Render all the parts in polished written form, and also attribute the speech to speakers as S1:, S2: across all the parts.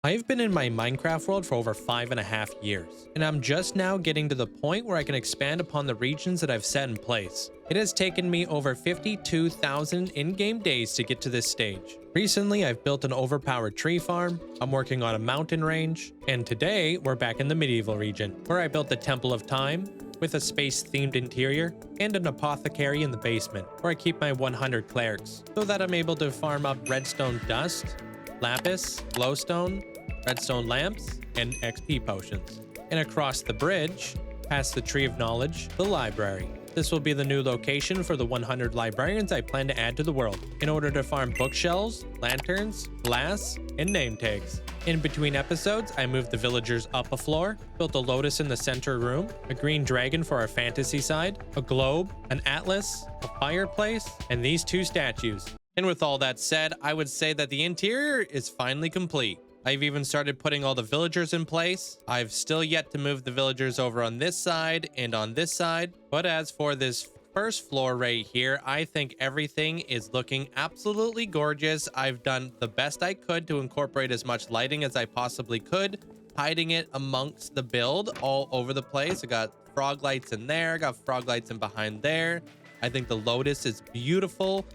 S1: I've been in my Minecraft world for over 5.5 years, and I'm just now getting to the point where I can expand upon the regions that I've set in place. It has taken me over 52,000 in-game days to get to this stage. Recently, I've built an overpowered tree farm, I'm working on a mountain range, and today we're back in the medieval region, where I built the Temple of Time, with a space-themed interior, and an apothecary in the basement, where I keep my 100 clerics, so that I'm able to farm up redstone dust, lapis, glowstone, redstone lamps, and XP potions. And across the bridge, past the Tree of Knowledge, the library. This will be the new location for the 100 librarians I plan to add to the world, in order to farm bookshelves, lanterns, glass, and name tags. In between episodes, I moved the villagers up a floor, built a lotus in the center room, a green dragon for our fantasy side, a globe, an atlas, a fireplace, and these two statues. And with all that said, I would say that the interior is finally complete. I've even started putting all the villagers in place. I've still yet to move the villagers over on this side and on this side. But as for this first floor right here, I think everything is looking absolutely gorgeous. I've done the best I could to incorporate as much lighting as I possibly could, hiding it amongst the build all over the place. I got frog lights in there, I got frog lights in behind there. I think the lotus is beautiful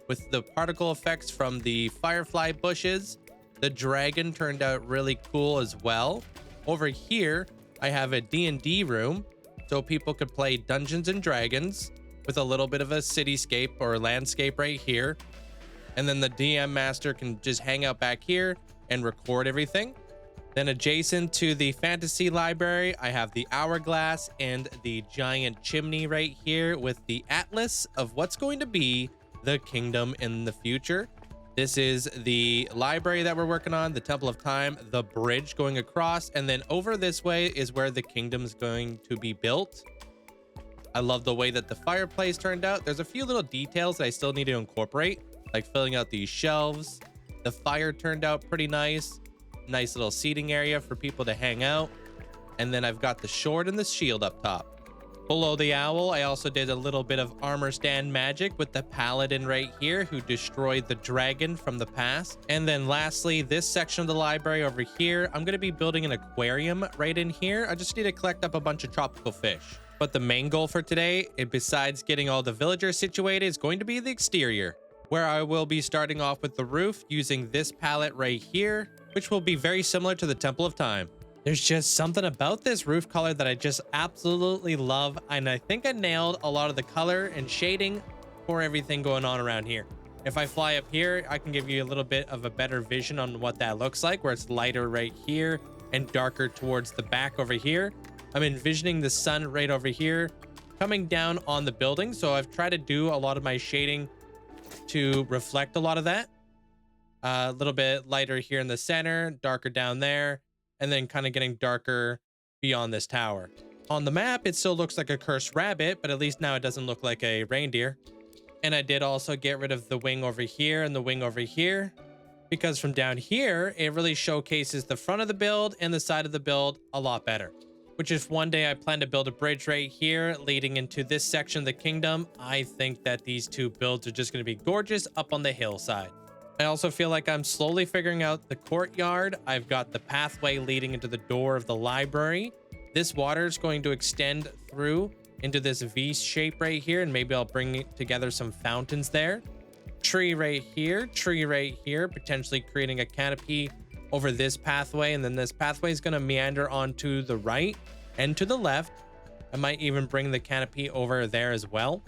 S1: with the particle effects from the firefly bushes. The dragon turned out really cool as well. Over here, I have a D&D room, so people could play Dungeons and Dragons with a little bit of a cityscape or landscape right here. And then the DM master can just hang out back here and record everything. Then adjacent to the fantasy library, I have the hourglass and the giant chimney right here with the atlas of what's going to be the kingdom in the future. This is the library that we're working on, the Temple of Time, the bridge going across, and then over this way is where the kingdom's going to be built. I love the way that the fireplace turned out. There's a few little details that I still need to incorporate, like filling out these shelves. The fire turned out pretty nice. Nice little seating area for people to hang out. And then I've got the sword and the shield up top. Below the owl, I also did a little bit of armor stand magic with the paladin right here who destroyed the dragon from the past. And then lastly, this section of the library over here, I'm going to be building an aquarium right in here. I just need to collect up a bunch of tropical fish. But the main goal for today, besides getting all the villagers situated, is going to be the exterior, where I will be starting off with the roof using this palette right here, which will be very similar to the Temple of Time. There's just something about this roof color that I just absolutely love, and I think I nailed a lot of the color and shading for everything going on around here. If I fly up here, I can give you a little bit of a better vision on what that looks like, where it's lighter right here and darker towards the back over here. I'm envisioning the sun right over here coming down on the building, so I've tried to do a lot of my shading to reflect a lot of that. A little bit lighter here in the center, darker down there, and then kind of getting darker beyond this tower. On the map, it still looks like a cursed rabbit, but at least now it doesn't look like a reindeer. And I did also get rid of the wing over here and the wing over here, because from down here, it really showcases the front of the build and the side of the build a lot better. Which if one day I plan to build a bridge right here leading into this section of the kingdom, I think that these two builds are just going to be gorgeous up on the hillside. I also feel like I'm slowly figuring out the courtyard. I've got the pathway leading into the door of the library. This water is going to extend through into this V shape right here, and maybe I'll bring together some fountains there. Tree right here, potentially creating a canopy over this pathway, and then this pathway is going to meander onto the right and to the left. I might even bring the canopy over there as well.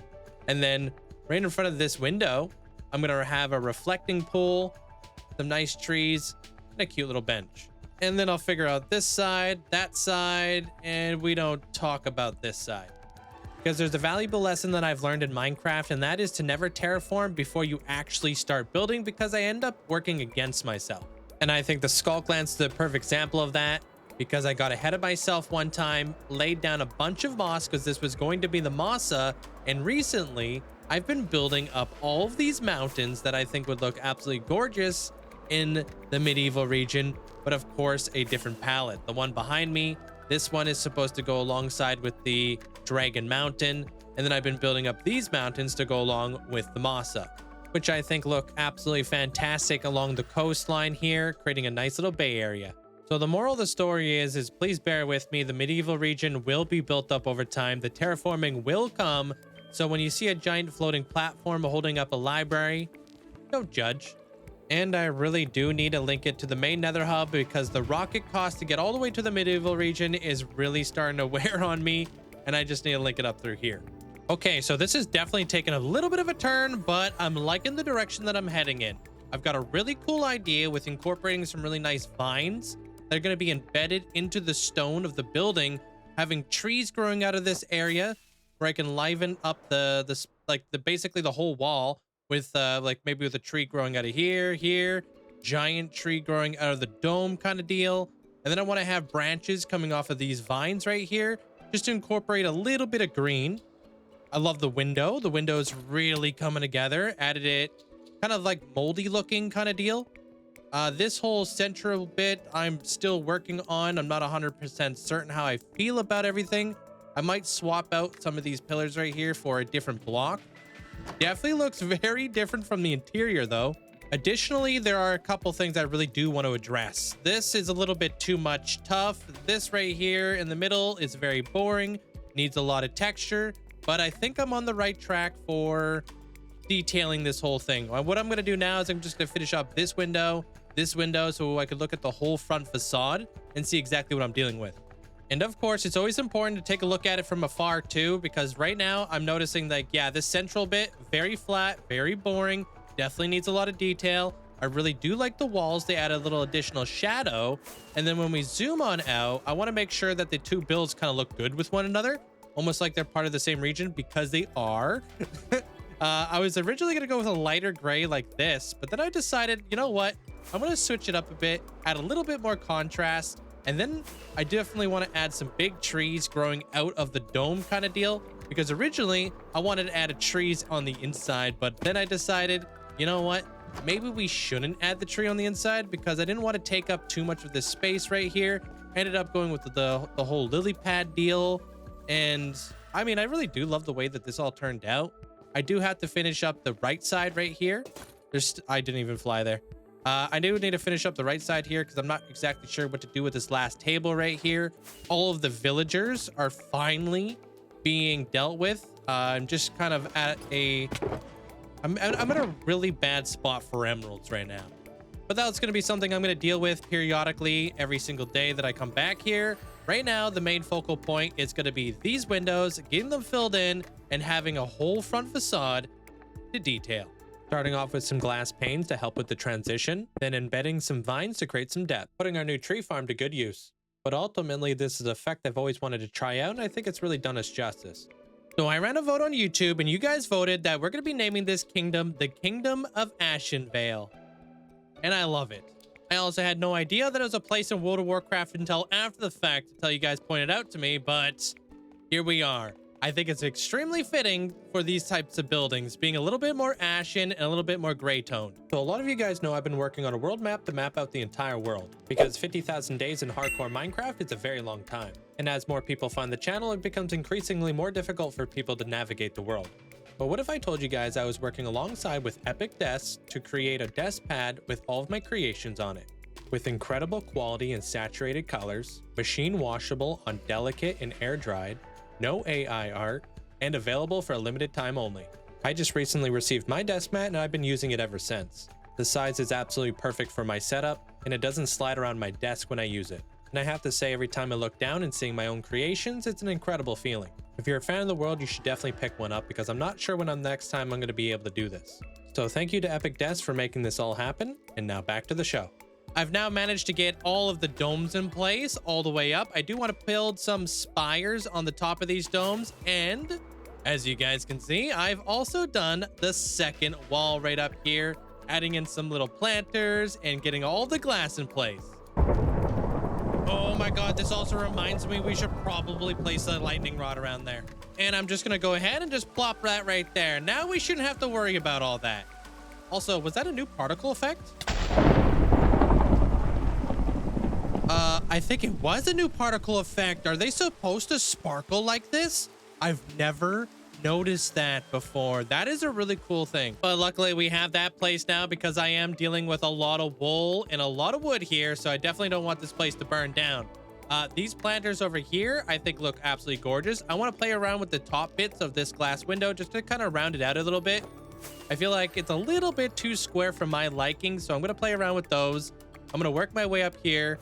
S1: And then right in front of this window, I'm going to have a reflecting pool, some nice trees, and a cute little bench. And then I'll figure out this side, that side, and we don't talk about this side. Because there's a valuable lesson that I've learned in Minecraft, and that is to never terraform before you actually start building, because I end up working against myself. And I think the Skulk Lance is the perfect example of that, because I got ahead of myself one time, laid down a bunch of moss because this was going to be the Massa, and recently I've been building up all of these mountains that I think would look absolutely gorgeous in the medieval region, but of course a different palette. The one behind me, this one is supposed to go alongside with the Dragon Mountain, and then I've been building up these mountains to go along with the Massa. which I think look absolutely fantastic along the coastline here, creating a nice little bay area. So the moral of the story is please bear with me. The medieval region will be built up over time. The terraforming will come. So when you see a giant floating platform holding up a library, don't judge. And I really do need to link it to the main nether hub because the rocket cost to get all the way to the medieval region is really starting to wear on me. And I just need to link it up through here. Okay, so this is definitely taking a little bit of a turn, but I'm liking the direction that I'm heading in. I've got a really cool idea with incorporating some really nice vines that are going to be embedded into the stone of the building, having trees growing out of this area where I can liven up basically the whole wall with like maybe with a tree growing out of here, giant tree growing out of the dome kind of deal. And then I want to have branches coming off of these vines right here just to incorporate a little bit of green. I love the window. The window is really coming together. Added it kind of like moldy looking kind of deal. This whole central bit I'm still working on. I'm not 100% certain how I feel about everything. I might swap out some of these pillars right here for a different block. Definitely looks very different from the interior though. Additionally, there are a couple things I really do want to address. This is a little bit too much tough. This right here in the middle is very boring, needs a lot of texture, but I think I'm on the right track for detailing this whole thing. What I'm going to do now is I'm just going to finish up this window, so I could look at the whole front facade and see exactly what I'm dealing with. And of course, it's always important to take a look at it from afar too, because right now I'm noticing like, yeah, this central bit, very flat, very boring, definitely needs a lot of detail. I really do like the walls. They add a little additional shadow. And then when we zoom on out, I want to make sure that the two builds kind of look good with one another, almost like they're part of the same region, because they are. I was originally going to go with a lighter gray like this, but then I decided, you know what? I'm going to switch it up a bit, add a little bit more contrast. And then I definitely want to add some big trees growing out of the dome kind of deal, because originally I wanted to add trees on the inside, but then I decided, you know what? Maybe we shouldn't add the tree on the inside because I didn't want to take up too much of this space right here. I ended up going with the whole lily pad deal. And I mean, I really do love the way that this all turned out. I do have to finish up the right side right here. I didn't even fly there. I do need to finish up the right side here because I'm not exactly sure what to do with this last table right here. All of the villagers are finally being dealt with. I'm just kind of at I'm at a really bad spot for emeralds right now. But that's going to be something I'm going to deal with periodically every single day that I come back here. Right now, the main focal point is going to be these windows, getting them filled in, and having a whole front facade to detail. Starting off with some glass panes to help with the transition, then embedding some vines to create some depth, putting our new tree farm to good use. But ultimately, this is an effect I've always wanted to try out, and I think it's really done us justice. So I ran a vote on YouTube, and you guys voted that we're going to be naming this kingdom the Kingdom of Ashenvale. And I love it. I also had no idea that it was a place in World of Warcraft until after the fact, until you guys pointed out to me, but here we are. I think it's extremely fitting for these types of buildings, being a little bit more ashen and a little bit more gray toned. So a lot of you guys know I've been working on a world map to map out the entire world, because 50,000 days in hardcore Minecraft is a very long time. And as more people find the channel, it becomes increasingly more difficult for people to navigate the world. But what if I told you guys I was working alongside with Epic Desks to create a desk pad with all of my creations on it, with incredible quality and saturated colors, machine washable on delicate and air dried, no AI art, and available for a limited time only. I just recently received my desk mat and I've been using it ever since. The size is absolutely perfect for my setup, and it doesn't slide around my desk when I use it. And I have to say, every time I look down and seeing my own creations, it's an incredible feeling. If you're a fan of the world, you should definitely pick one up, because I'm not sure when next time I'm going to be able to do this. So thank you to Epic Desks for making this all happen, and now back to the show. I've now managed to get all of the domes in place all the way up. I do want to build some spires on the top of these domes, and as you guys can see, I've also done the second wall right up here, adding in some little planters and getting all the glass in place. Oh my god, this also reminds me we should probably place a lightning rod around there. And I'm just gonna go ahead and just plop that right there. Now we shouldn't have to worry about all that. Also, was that a new particle effect? I think it was a new particle effect. Are they supposed to sparkle like this? I've never noticed that before. That is a really cool thing. But luckily we have that place now because I am dealing with a lot of wool and a lot of wood here. So I definitely don't want this place to burn down. These planters over here, I think look absolutely gorgeous. I want to play around with the top bits of this glass window just to kind of round it out a little bit. I feel like it's a little bit too square for my liking. So I'm going to play around with those. I'm going to work my way up here.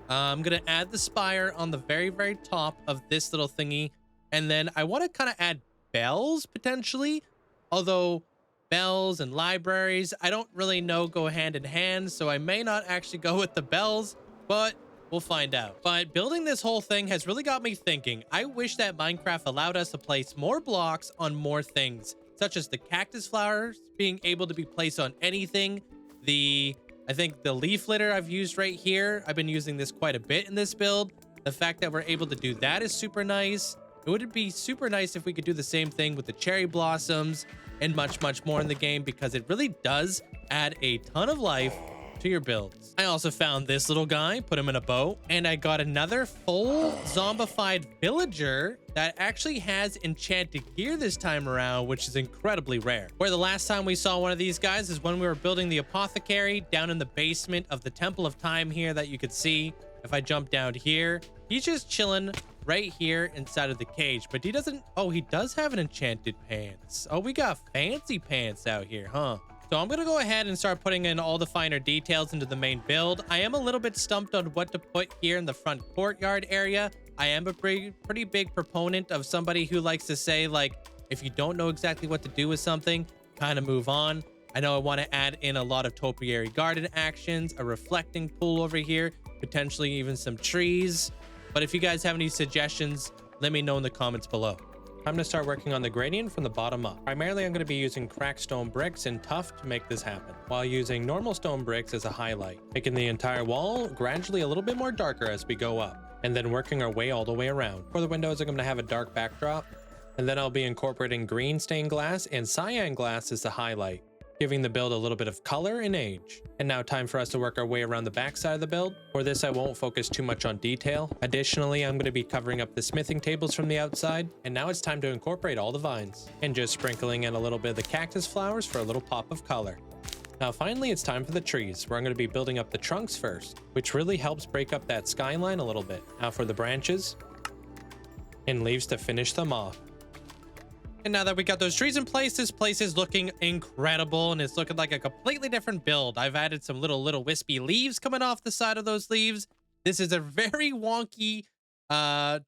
S1: I'm going to add the spire on the very, very top of this little thingy. And then I want to kind of add bells potentially. Although bells and libraries, I don't really know go hand in hand. So I may not actually go with the bells, but we'll find out. But building this whole thing has really got me thinking. I wish that Minecraft allowed us to place more blocks on more things, such as the cactus flowers being able to be placed on anything. I think the leaf litter I've used right here, I've been using this quite a bit in this build. The fact that we're able to do that is super nice. It would be super nice if we could do the same thing with the cherry blossoms and much, much more in the game, because it really does add a ton of life to your builds. I also found this little guy, put him in a boat, and I got another full zombified villager that actually has enchanted gear this time around, which is incredibly rare. Where the last time we saw one of these guys is when we were building the apothecary down in the basement of the Temple of Time here that you could see. If I jump down here, he's just chilling right here inside of the cage, but he doesn't, oh, he does have an enchanted pants. Oh, we got fancy pants out here, huh? So I'm going to go ahead and start putting in all the finer details into the main build. I am a little bit stumped on what to put here in the front courtyard area. I am a pretty big proponent of somebody who likes to say, like, if you don't know exactly what to do with something, kind of move on. I know I want to add in a lot of topiary garden actions, a reflecting pool over here, potentially even some trees. But if you guys have any suggestions, let me know in the comments below. I'm going to start working on the gradient from the bottom up. Primarily, I'm going to be using cracked stone bricks and tuff to make this happen, while using normal stone bricks as a highlight, making the entire wall gradually a little bit more darker as we go up, and then working our way all the way around. For the windows, I'm going to have a dark backdrop, and then I'll be incorporating green stained glass and cyan glass as the highlight, giving the build a little bit of color and age. And now time for us to work our way around the back side of the build. For this, I won't focus too much on detail. Additionally, I'm going to be covering up the smithing tables from the outside. And now it's time to incorporate all the vines and just sprinkling in a little bit of the cactus flowers for a little pop of color. Now finally, it's time for the trees, where I'm going to be building up the trunks first, which really helps break up that skyline a little bit. Now for the branches and leaves to finish them off. And now that we got those trees in place, this place is looking incredible, and it's looking like a completely different build. I've added some little wispy leaves coming off the side of those leaves. This is a very wonky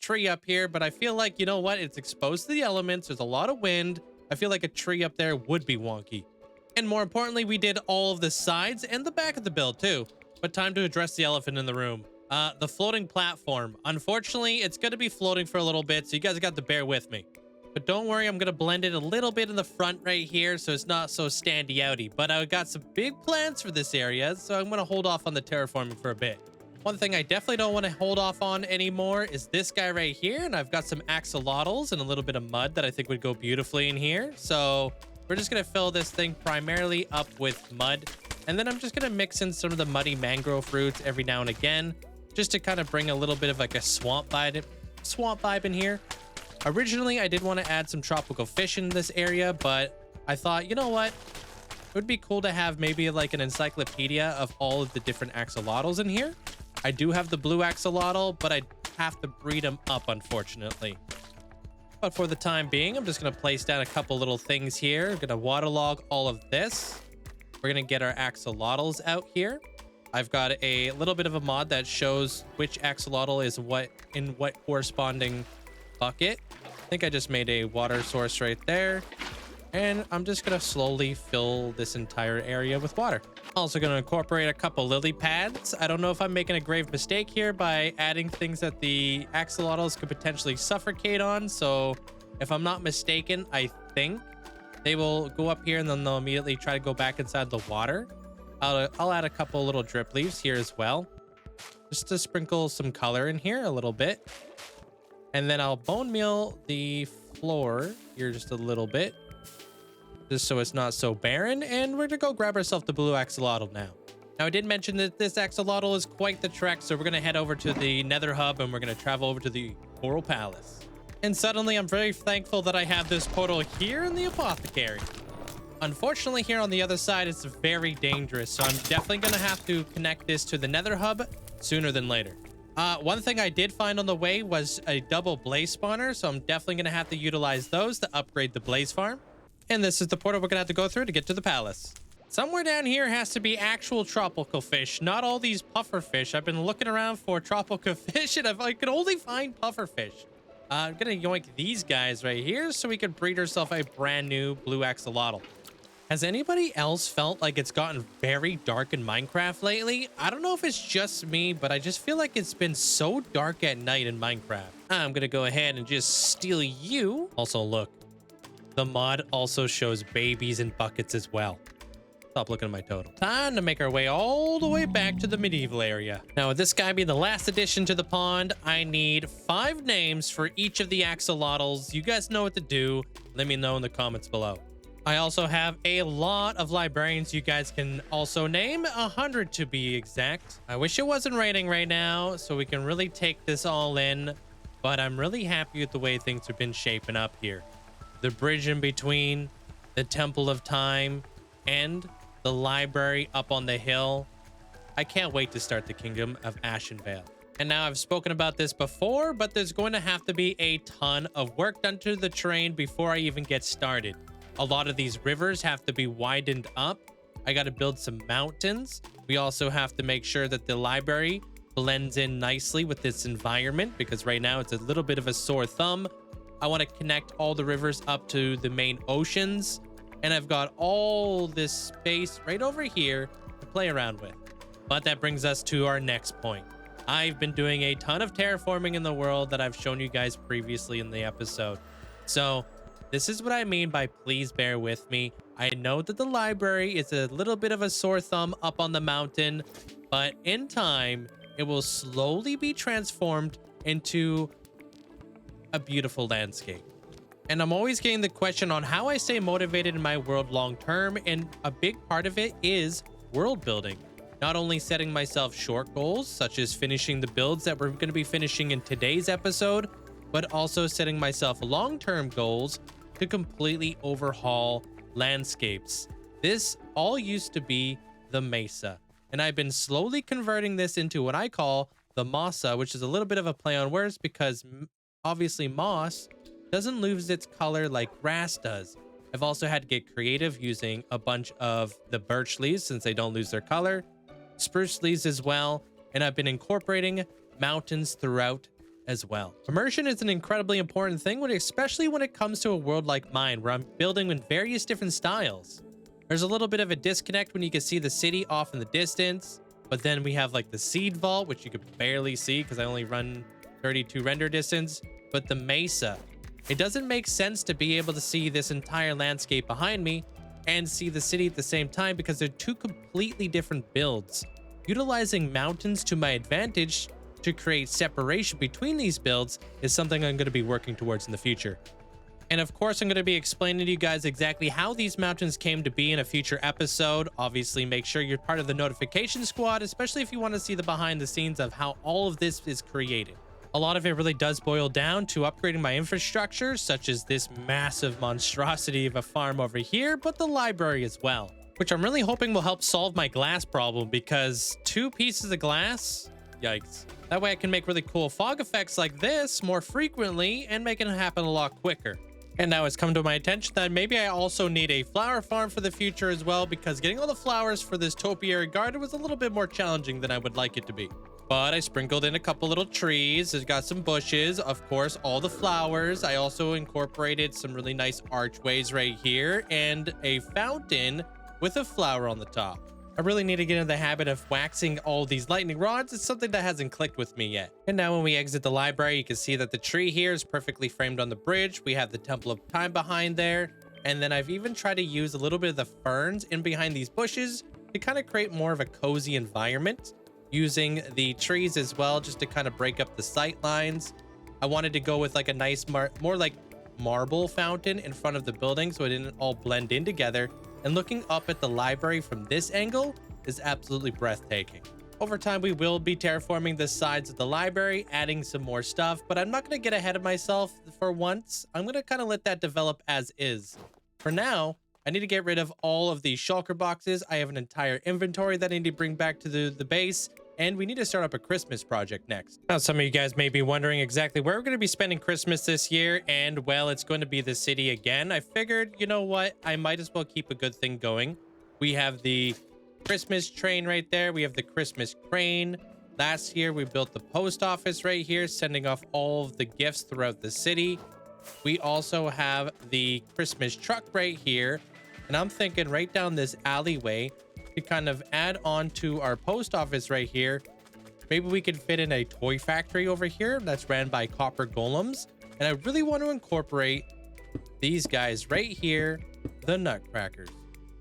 S1: tree up here, but I feel like, you know what? It's exposed to the elements. There's a lot of wind. I feel like a tree up there would be wonky. And more importantly, we did all of the sides and the back of the build too. But time to address the elephant in the room. The floating platform. Unfortunately, it's going to be floating for a little bit, so you guys got to bear with me. But don't worry, I'm going to blend it a little bit in the front right here so it's not so standy outy. But I got some big plans for this area, so I'm going to hold off on the terraforming for a bit. One thing I definitely don't want to hold off on anymore is this guy right here. And I've got some axolotls and a little bit of mud that I think would go beautifully in here. So we're just going to fill this thing primarily up with mud. And then I'm just going to mix in some of the muddy mangrove roots every now and again, just to kind of bring a little bit of like a swamp vibe in here. Originally, I did want to add some tropical fish in this area, but I thought, you know what? It would be cool to have maybe like an encyclopedia of all of the different axolotls in here. I do have the blue axolotl, but I have to breed them up, unfortunately. But for the time being, I'm just going to place down a couple little things here. I'm going to waterlog all of this. We're going to get our axolotls out here. I've got a little bit of a mod that shows which axolotl is in what corresponding bucket. I think I just made a water source right there, and I'm just gonna slowly fill this entire area with water. Also gonna incorporate a couple lily pads. I don't know if I'm making a grave mistake here by adding things that the axolotls could potentially suffocate on, so if I'm not mistaken, I think they will go up here and then they'll immediately try to go back inside the water. I'll add a couple little drip leaves here as well, just to sprinkle some color in here a little bit. And then I'll bone meal the floor here just a little bit, just so it's not so barren. And we're gonna go grab ourselves the blue axolotl now. Now, I did mention that this axolotl is quite the trek, so we're gonna head over to the Nether Hub and we're gonna travel over to the Coral Palace. And suddenly I'm very thankful that I have this portal here in the apothecary. Unfortunately, here on the other side, it's very dangerous, so I'm definitely going to have to connect this to the nether hub sooner than later. One thing I did find on the way was a double blaze spawner, so I'm definitely going to have to utilize those to upgrade the blaze farm. And this is the portal we're going to have to go through to get to the palace. Somewhere down here has to be actual tropical fish, not all these puffer fish. I've been looking around for tropical fish, and I could only find puffer fish. I'm going to yoink these guys right here so we can breed ourselves a brand new blue axolotl. Has anybody else felt like it's gotten very dark in Minecraft lately? I don't know if it's just me, but I just feel like it's been so dark at night in Minecraft. I'm gonna go ahead and just steal you. Also, look, the mod also shows babies in buckets as well. Stop looking at my totem. Time to make our way all the way back to the medieval area. Now, with this guy being the last addition to the pond, I need 5 names for each of the axolotls. You guys know what to do. Let me know in the comments below. I also have a lot of librarians you guys can also name, 100 to be exact. I wish it wasn't raining right now so we can really take this all in, but I'm really happy with the way things have been shaping up here. The bridge in between the Temple of Time and the library up on the hill. I can't wait to start the Kingdom of Ashenvale. And now I've spoken about this before, but there's going to have to be a ton of work done to the terrain before I even get started. A lot of these rivers have to be widened up. I got to build some mountains. We also have to make sure that the library blends in nicely with this environment because right now it's a little bit of a sore thumb. I want to connect all the rivers up to the main oceans. And I've got all this space right over here to play around with. But that brings us to our next point. I've been doing a ton of terraforming in the world that I've shown you guys previously in the episode. So this is what I mean by please bear with me. I know that the library is a little bit of a sore thumb up on the mountain, but in time, it will slowly be transformed into a beautiful landscape. And I'm always getting the question on how I stay motivated in my world long term, and a big part of it is world building. Not only setting myself short goals, such as finishing the builds that we're going to be finishing in today's episode, but also setting myself long-term goals to completely overhaul landscapes. This all used to be the Mesa, and I've been slowly converting this into what I call the Masa, which is a little bit of a play on words because obviously moss doesn't lose its color like grass does. I've also had to get creative using a bunch of the birch leaves since they don't lose their color, spruce leaves as well, and I've been incorporating mountains throughout as well. Immersion is an incredibly important thing, especially when it comes to a world like mine, where I'm building in various different styles. There's a little bit of a disconnect when you can see the city off in the distance, but then we have like the seed vault, which you could barely see because I only run 32 render distance, but the Mesa. It doesn't make sense to be able to see this entire landscape behind me and see the city at the same time because they're two completely different builds. Utilizing mountains to my advantage to create separation between these builds is something I'm going to be working towards in the future. And of course, I'm going to be explaining to you guys exactly how these mountains came to be in a future episode. Obviously, make sure you're part of the notification squad, especially if you want to see the behind the scenes of how all of this is created. A lot of it really does boil down to upgrading my infrastructure, such as this massive monstrosity of a farm over here, but the library as well, which I'm really hoping will help solve my glass problem because 2 pieces of glass? Yikes. That way I can make really cool fog effects like this more frequently and make it happen a lot quicker. And now it's come to my attention that maybe I also need a flower farm for the future as well because getting all the flowers for this topiary garden was a little bit more challenging than I would like it to be. But I sprinkled in a couple little trees. It's got some bushes, of course, all the flowers. I also incorporated some really nice archways right here and a fountain with a flower on the top. I really need to get into the habit of waxing all these lightning rods. It's something that hasn't clicked with me yet. And now when we exit the library, you can see that the tree here is perfectly framed on the bridge. We have the Temple of Time behind there. And then I've even tried to use a little bit of the ferns in behind these bushes to kind of create more of a cozy environment, using the trees as well just to kind of break up the sight lines. I wanted to go with like a nice more like marble fountain in front of the building so it didn't all blend in together. And looking up at the library from this angle is absolutely breathtaking. Over time, we will be terraforming the sides of the library, adding some more stuff, but I'm not going to get ahead of myself for once. I'm going to kind of let that develop as is. For now, I need to get rid of all of these shulker boxes. I have an entire inventory that I need to bring back to the base, and we need to start up a Christmas project next. Now, some of you guys may be wondering exactly where we're going to be spending Christmas this year, and well, it's going to be the city again. I figured, you know what? I might as well keep a good thing going. We have the Christmas train right there. We have the Christmas crane. Last year, we built the post office right here, sending off all of the gifts throughout the city. We also have the Christmas truck right here. And I'm thinking right down this alleyway to kind of add on to our post office right here. Maybe we could fit in a toy factory over here that's ran by copper golems. And I really want to incorporate these guys right here, the nutcrackers.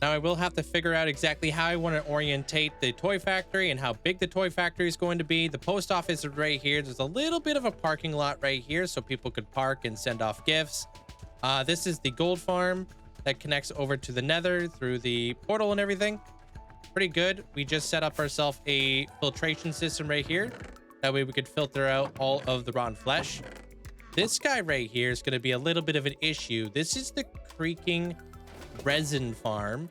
S1: Now, I will have to figure out exactly how I want to orientate the toy factory and how big the toy factory is going to be. The post office is right here. There's a little bit of a parking lot right here so people could park and send off gifts. This is the gold farm that connects over to the nether through the portal and everything. Pretty good. We just set up ourselves a filtration system right here. That way we could filter out all of the rotten flesh. This guy right here is going to be a little bit of an issue. This is the creaking resin farm,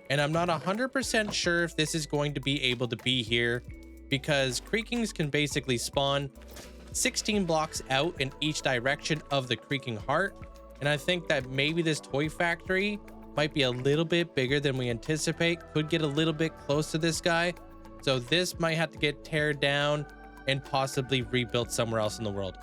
S1: and I'm not 100% sure if this is going to be able to be here because creakings can basically spawn 16 blocks out in each direction of the creaking heart, and I think that maybe this toy factory might be a little bit bigger than we anticipate, could get a little bit close to this guy, so this might have to get teared down and possibly rebuilt somewhere else in the world.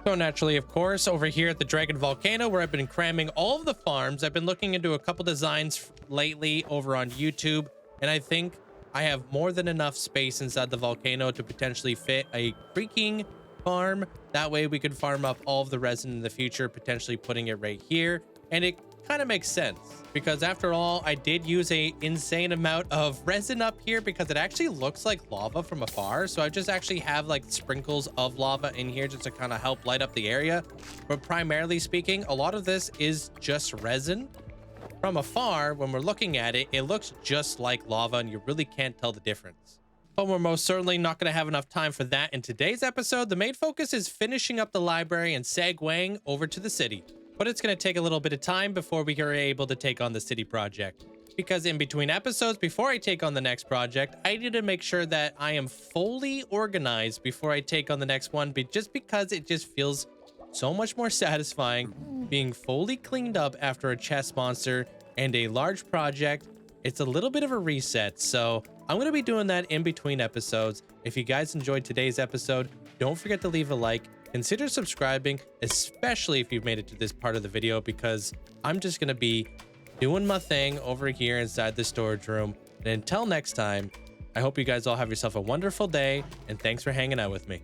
S1: So naturally, of course, over here at the Dragon Volcano, where I've been cramming all of the farms, I've been looking into a couple designs lately over on YouTube, and I think I have more than enough space inside the volcano to potentially fit a creaking farm. That way we could farm up all of the resin in the future, potentially putting it right here. And it kind of makes sense because after all, I did use a insane amount of resin up here because it actually looks like lava from afar. So I just actually have like sprinkles of lava in here just to kind of help light up the area. But primarily speaking, a lot of this is just resin. From afar, when we're looking at it, it looks just like lava and you really can't tell the difference. But we're most certainly not going to have enough time for that in today's episode. The main focus is finishing up the library and segueing over to the city. But it's going to take a little bit of time before we are able to take on the city project. Because in between episodes, before I take on the next project, I need to make sure that I am fully organized before I take on the next one, but just because it just feels so much more satisfying being fully cleaned up after a chest monster and a large project. It's a little bit of a reset, so I'm going to be doing that in between episodes. If you guys enjoyed today's episode, don't forget to leave a like. Consider subscribing, especially if you've made it to this part of the video, because I'm just going to be doing my thing over here inside the storage room. And until next time, I hope you guys all have yourself a wonderful day, and thanks for hanging out with me.